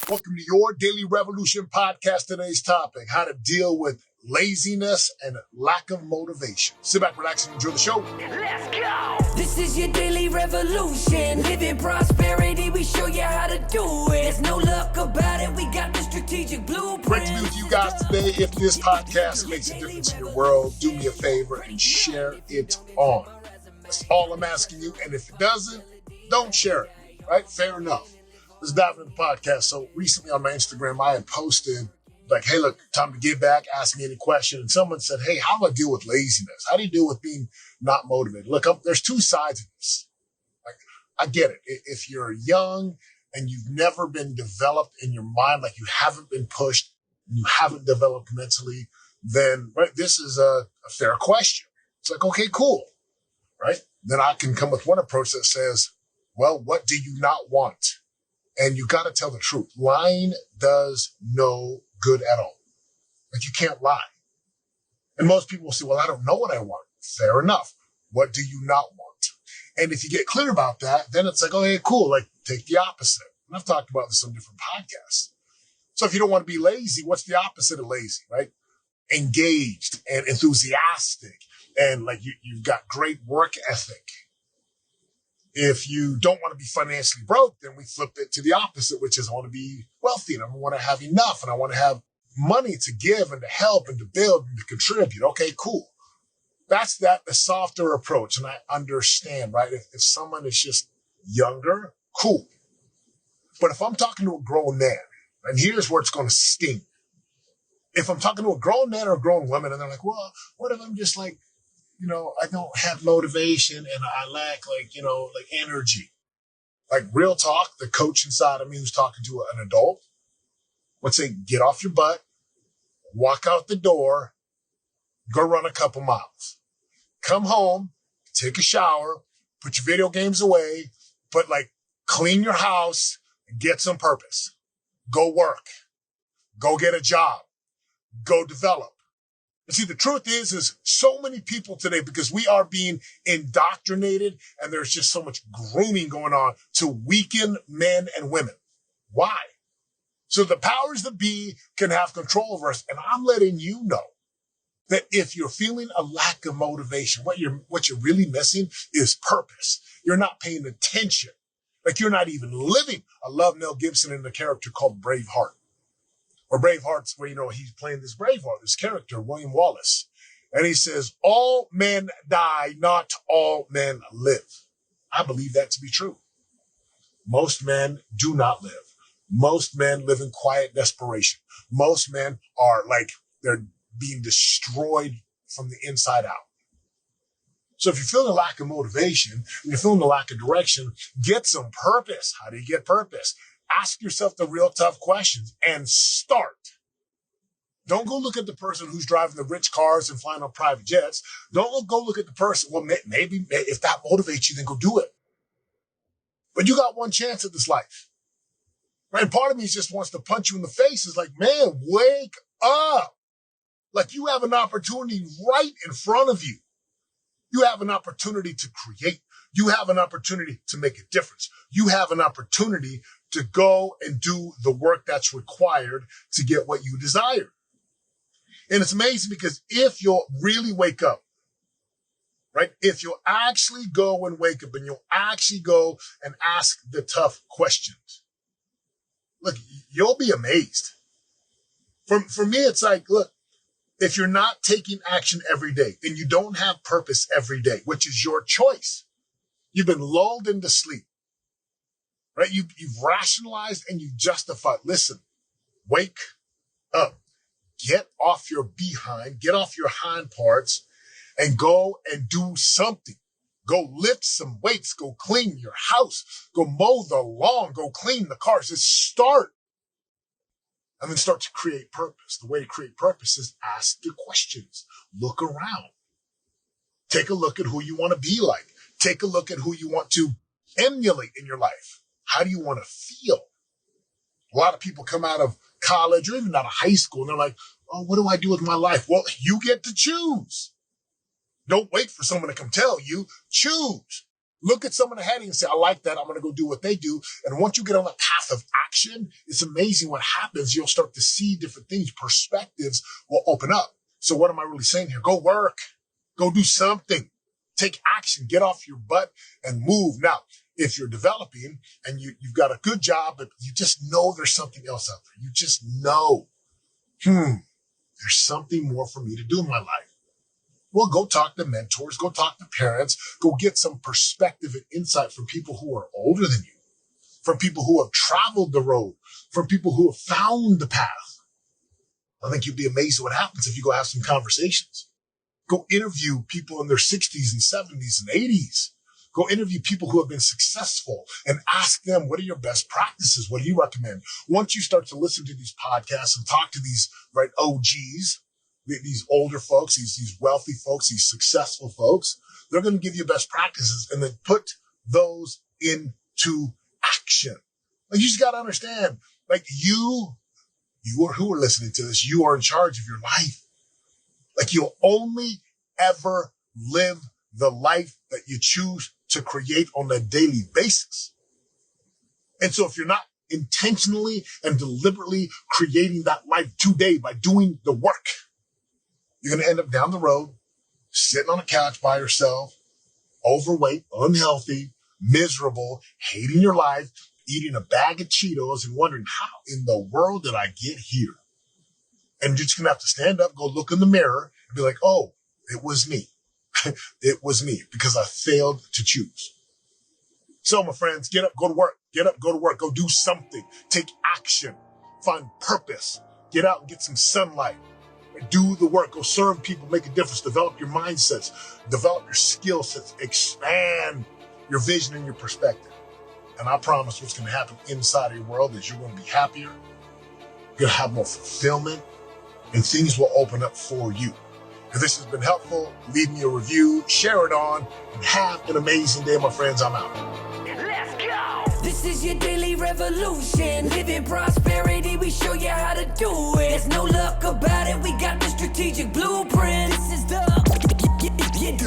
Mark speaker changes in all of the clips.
Speaker 1: Welcome to your Daily Revolution podcast. Today's topic, how to deal with laziness and lack of motivation. Sit back, relax, and enjoy the show.
Speaker 2: Let's go! This is your daily revolution. Live in prosperity, we show you how to do it. There's no luck about it, we got the strategic blueprint.
Speaker 1: Great to be with you guys today. If this podcast makes a difference in your world, do me a favor and share it on. That's all I'm asking you. And if it doesn't, don't share it, right? Fair enough. Let's dive into the podcast. So recently on my Instagram, I had posted like, hey, look, time to give back. Ask me any question. And someone said, hey, how do I deal with laziness? How do you deal with being not motivated? Look, there's two sides of this. Like, I get it. If you're young and you've never been developed in your mind, like you haven't been pushed, you haven't developed mentally, then right, this is a fair question. It's like, okay, cool, right? Then I can come with one approach that says, well, what do you not want? And you got to tell the truth. Lying does no good at all. Like you can't lie. And most people will say, well, I don't know what I want. Fair enough. What do you not want? And if you get clear about that, then it's like, oh, hey, cool. Like take the opposite. And I've talked about this on different podcasts. So if you don't want to be lazy, what's the opposite of lazy, right? Engaged and enthusiastic. And like you've got great work ethic. If you don't want to be financially broke, then we flip it to the opposite, which is I want to be wealthy and I want to have enough and I want to have money to give and to help and to build and to contribute. Okay, cool. That's the softer approach. And I understand, right? If someone is just younger, cool. But if I'm talking to a grown man, and here's where it's going to sting. If I'm talking to a grown man or a grown woman and they're like, well, what if I'm just like, I don't have motivation and I lack like energy. Like real talk, the coach inside of me who's talking to an adult would say, get off your butt, walk out the door, go run a couple miles. Come home, take a shower, put your video games away, but like clean your house and get some purpose. Go work, go get a job, go develop. And see, the truth is so many people today, because we are being indoctrinated and there's just so much grooming going on to weaken men and women. Why? So the powers that be can have control over us. And I'm letting you know that if you're feeling a lack of motivation, what you're really missing is purpose. You're not paying attention. Like you're not even living. I love Mel Gibson in the character called Braveheart. Or Braveheart's where, he's playing this Braveheart, this character, William Wallace. And he says, all men die, not all men live. I believe that to be true. Most men do not live. Most men live in quiet desperation. Most men are like, they're being destroyed from the inside out. So if you're feeling a lack of motivation, and you're feeling a lack of direction, get some purpose. How do you get purpose? Ask yourself the real tough questions and start. Don't go look at the person who's driving the rich cars and flying on private jets. Don't go look at the person. Well, maybe if that motivates you, then go do it. But you got one chance at this life. Right? And part of me just wants to punch you in the face. It's like, man, wake up. Like you have an opportunity right in front of you. You have an opportunity to create. You have an opportunity to make a difference. You have an opportunity to go and do the work that's required to get what you desire. And it's amazing because if you'll really wake up, right? If you'll actually go and wake up and you'll actually go and ask the tough questions, look, you'll be amazed. For me, it's like, look, if you're not taking action every day, then you don't have purpose every day, which is your choice. You've been lulled into sleep. Right? You've rationalized and you've justified. Listen, wake up, get off your behind, get off your hind parts and go and do something. Go lift some weights, go clean your house, go mow the lawn, go clean the cars. Just start and then start to create purpose. The way to create purpose is ask the questions, look around, take a look at who you want to be like, take a look at who you want to emulate in your life. How do you want to feel? A lot of people come out of college or even out of high school and they're like, oh, what do I do with my life? Well, you get to choose. Don't wait for someone to come tell you. Choose. Look at someone ahead and say, I like that. I'm going to go do what they do. And once you get on the path of action, it's amazing what happens. You'll start to see different things. Perspectives will open up. So what am I really saying here? Go work. Go do something. Take action. Get off your butt and move. Now, if you're developing and you've got a good job, but you just know there's something else out there. You just know, there's something more for me to do in my life. Well, go talk to mentors, go talk to parents, go get some perspective and insight from people who are older than you, from people who have traveled the road, from people who have found the path. I think you'd be amazed at what happens if you go have some conversations. Go interview people in their 60s and 70s and 80s. Go interview people who have been successful and ask them, what are your best practices? What do you recommend? Once you start to listen to these podcasts and talk to these OGs, these older folks, these wealthy folks, these successful folks, they're going to give you best practices and then put those into action. Like, you just got to understand, like, you are who are listening to this, you are in charge of your life. Like, you'll only ever live the life that you choose to create on a daily basis. And so if you're not intentionally and deliberately creating that life today by doing the work, you're going to end up down the road, sitting on a couch by yourself, overweight, unhealthy, miserable, hating your life, eating a bag of Cheetos and wondering, how in the world did I get here? And you're just going to have to stand up, go look in the mirror and be like, oh, it was me. It was me because I failed to choose. So, my friends, get up, go to work. Get up, go to work. Go do something. Take action. Find purpose. Get out and get some sunlight. Do the work. Go serve people. Make a difference. Develop your mindsets. Develop your skill sets. Expand your vision and your perspective. And I promise what's going to happen inside of your world is you're going to be happier. You're going to have more fulfillment. And things will open up for you. If this has been helpful, leave me a review, share it on, and have an amazing day, my friends. I'm out.
Speaker 2: Let's go! This is your daily revolution. Live in prosperity, we show you how to do it. There's no luck about it, we got the strategic blueprint. This is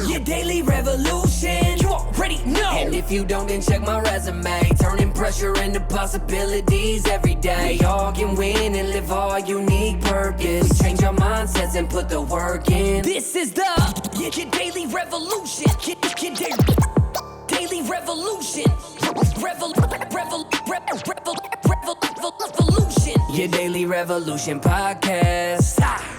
Speaker 2: your daily revolution. You already know. And if you don't, then check my resume. Turning pressure into possibilities every day. We all can win and live our unique purpose. We change our mindsets and put the work in. This is your daily revolution. Your daily revolution. Revolution. Your daily revolution podcast.